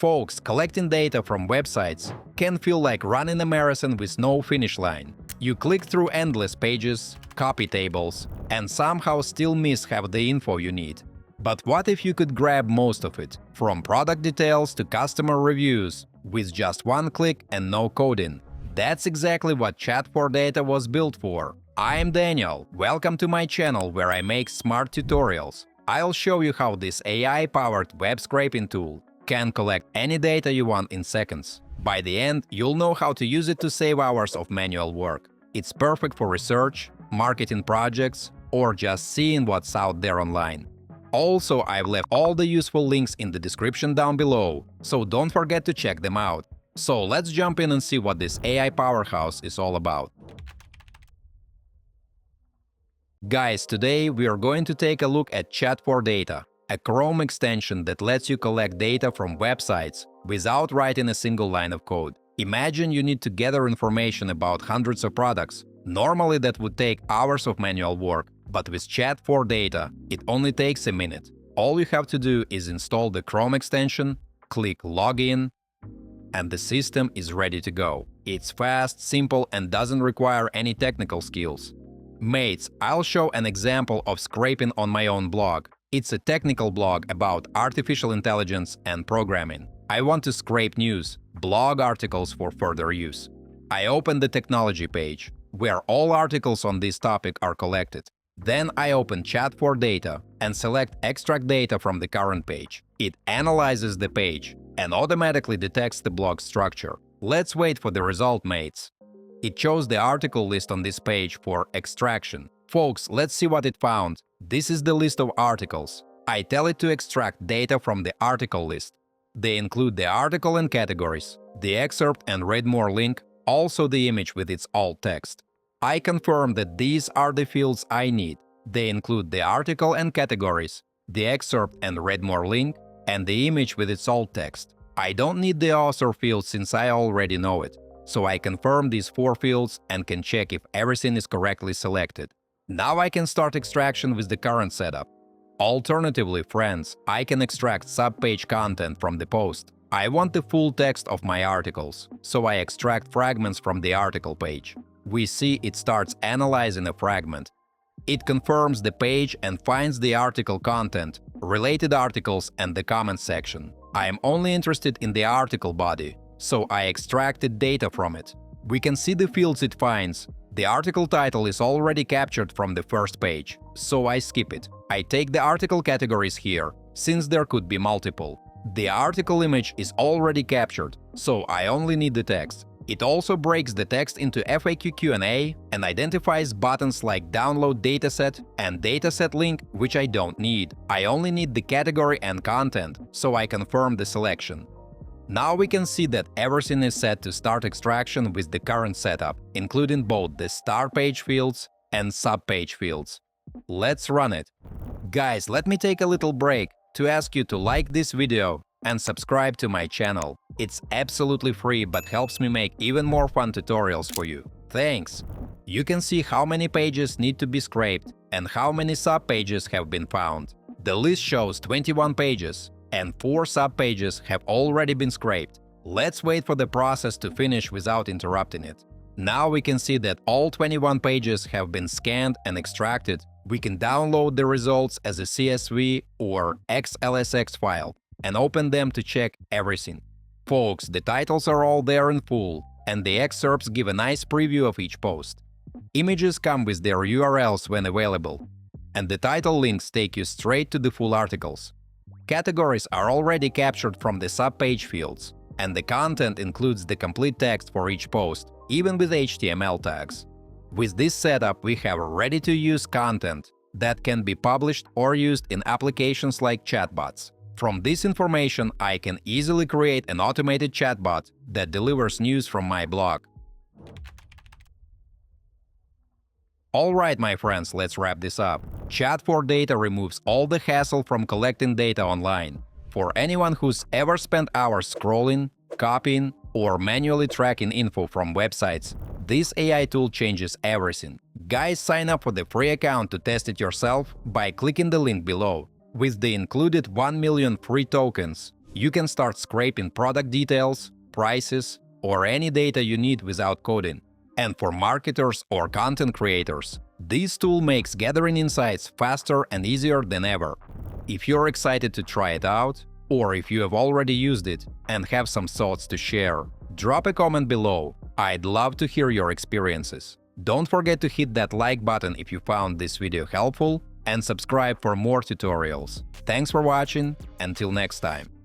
Folks, collecting data from websites can feel like running a marathon with no finish line. You click through endless pages, copy tables, and somehow still miss half the info you need. But what if you could grab most of it, from product details to customer reviews, with just one click and no coding? That's exactly what Chat4Data was built for. I'm Daniel. Welcome to my channel where I make smart tutorials. I'll show you how this AI-powered web scraping tool can collect any data you want in seconds. By the end, you'll know how to use it to save hours of manual work. It's perfect for research, marketing projects, or just seeing what's out there online. Also, I've left all the useful links in the description down below, so don't forget to check them out. So let's jump in and see what this AI powerhouse is all about. Guys, today we are going to take a look at Chat4Data, a Chrome extension that lets you collect data from websites without writing a single line of code. Imagine you need to gather information about hundreds of products. Normally that would take hours of manual work, but with Chat4Data, it only takes a minute. All you have to do is install the Chrome extension, click Login, and the system is ready to go. It's fast, simple, and doesn't require any technical skills. Mates, I'll show an example of scraping on my own blog. It's a technical blog about artificial intelligence and programming. I want to scrape news, blog articles for further use. I open the technology page, where all articles on this topic are collected. Then I open Chat4Data and select Extract data from the current page. It analyzes the page and automatically detects the blog structure. Let's wait for the result, mates. It shows the article list on this page for extraction. Folks, let's see what it found. This is the list of articles. I tell it to extract data from the article list. They include the article and categories, the excerpt and read more link, also the image with its alt text. I confirm that these are the fields I need. They include the article and categories, the excerpt and read more link, and the image with its alt text. I don't need the author field since I already know it, so I confirm these 4 fields and can check if everything is correctly selected. Now I can start extraction with the current setup. Alternatively, friends, I can extract sub-page content from the post. I want the full text of my articles, so I extract fragments from the article page. We see it starts analyzing a fragment. It confirms the page and finds the article content, related articles, and the comment section. I am only interested in the article body, so I extracted data from it. We can see the fields it finds. The article title is already captured from the first page, so I skip it. I take the article categories here, since there could be multiple. The article image is already captured, so I only need the text. It also breaks the text into FAQ Q&A and identifies buttons like Download Dataset and Dataset Link, which I don't need. I only need the category and content, so I confirm the selection. Now we can see that everything is set to start extraction with the current setup, including both the start page fields and sub-page fields. Let's run it. Guys, let me take a little break to ask you to like this video and subscribe to my channel. It's absolutely free but helps me make even more fun tutorials for you. Thanks! You can see how many pages need to be scraped and how many sub-pages have been found. The list shows 21 pages, and 4 sub-pages have already been scraped. Let's wait for the process to finish without interrupting it. Now we can see that all 21 pages have been scanned and extracted. We can download the results as a CSV or XLSX file and open them to check everything. Folks, the titles are all there in full, and the excerpts give a nice preview of each post. Images come with their URLs when available, and the title links take you straight to the full articles. Categories are already captured from the sub-page fields, and the content includes the complete text for each post, even with HTML tags. With this setup, we have ready-to-use content that can be published or used in applications like chatbots. From this information, I can easily create an automated chatbot that delivers news from my blog. Alright, my friends, let's wrap this up. Chat4Data removes all the hassle from collecting data online. For anyone who's ever spent hours scrolling, copying, or manually tracking info from websites, this AI tool changes everything. Guys, sign up for the free account to test it yourself by clicking the link below. With the included 1 million free tokens, You can start scraping product details, prices, or any data you need without coding. And for marketers or content creators, this tool makes gathering insights faster and easier than ever. If you're excited to try it out, or if you have already used it and have some thoughts to share, drop a comment below. I'd love to hear your experiences. Don't forget to hit that like button if you found this video helpful, and subscribe for more tutorials. Thanks for watching. Until next time.